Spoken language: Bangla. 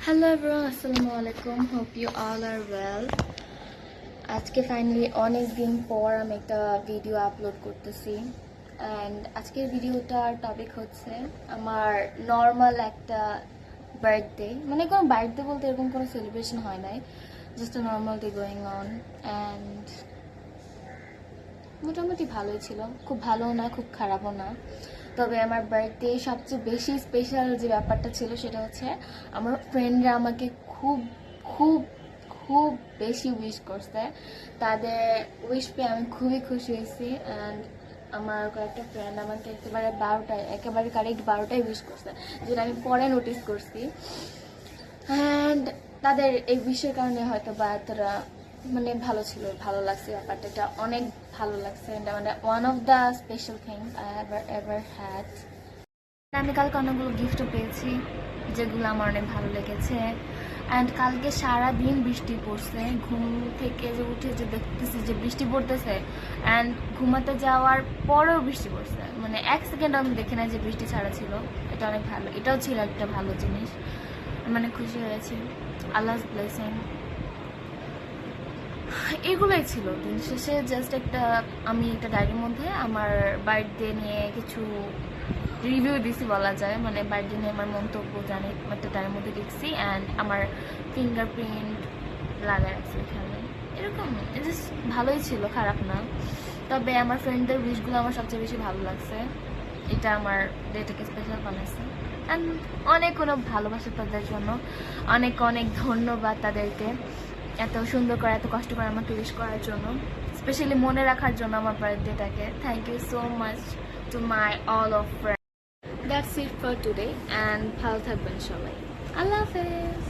Hello everyone, assalamu alaikum. Hope you all are well. আজকে ফাইনালি অনেক দিন পর আমি একটা ভিডিও আপলোড করতেছি অ্যান্ড আজকের ভিডিওটার টপিক হচ্ছে আমার নর্মাল একটা বার্থডে, মানে কোনো বার্থডে বলতে এরকম কোনো সেলিব্রেশন হয় নাই, just a normal day going on and মোটামুটি ভালোই ছিল, খুব ভালোও না খুব খারাপও না। তবে আমার বার্থডে সবচেয়ে বেশি স্পেশাল যে ব্যাপারটা ছিল সেটা হচ্ছে আমার ফ্রেন্ডরা আমাকে খুব খুব খুব বেশি উইশ করছে। তাদের উইশ পেয়ে আমি খুবই খুশি হয়েছি অ্যান্ড আমার কয়েকটা ফ্রেন্ড আমাকে একেবারে কারেক্ট 12টায় উইশ করছে, যেটা আমি পরে নোটিস করছি। অ্যান্ড তাদের এই উইশের কারণে হয়তো বা এতটা মানে ভালো ছিল, ভালো লাগছে ব্যাপারটা, এটা অনেক ভালো লাগছে। মানে one of the special things I ever had. আমি কালকে অনেকগুলো গিফটও পেয়েছি যেগুলো আমার অনেক ভালো লেগেছে। অ্যান্ড কালকে সারাদিন বৃষ্টি পড়ছে, ঘুম থেকে যে উঠে যে দেখতেছি যে বৃষ্টি পড়তেছে অ্যান্ড ঘুমাতে যাওয়ার পরেও বৃষ্টি পড়ছে, মানে এক সেকেন্ড আমি দেখি না যে বৃষ্টি ছাড়া ছিল। এটা অনেক ভালো, এটাও ছিল একটা ভালো জিনিস, মানে খুশি হয়েছি। আল্লাহস ব্লেসিং, এগুলোই ছিল দিন শেষে। জাস্ট আমি একটা ডায়েরির মধ্যে আমার বার্থডে নিয়ে কিছু রিভিউ দিছি বলা যায়, মানে বার্থডে নিয়ে আমার মন্তব্য জানি একটা ডায়েরির মধ্যে লিখছি অ্যান্ড আমার ফিঙ্গারপ্রিন্ট লাগা রাখছি এখানে। এরকম জাস্ট ভালোই ছিল, খারাপ না। তবে আমার ফ্রেন্ডদের উইশগুলো আমার সবচেয়ে বেশি ভালো লাগছে, এটা আমার ডেটাকে স্পেশাল বানাইছে। অ্যান্ড অনেক ভালোবাসা তাদের জন্য, অনেক অনেক ধন্যবাদ তাদেরকে এত সুন্দর করে এত কষ্ট করে আমাকে উইশ করার জন্য, স্পেশালি মনে রাখার জন্য আমার বার্থডেটাকে। Thank you so much to my all of friend. That's it for today and ভালো থাকবেন সবাই। আল্লাহ হাফেজ।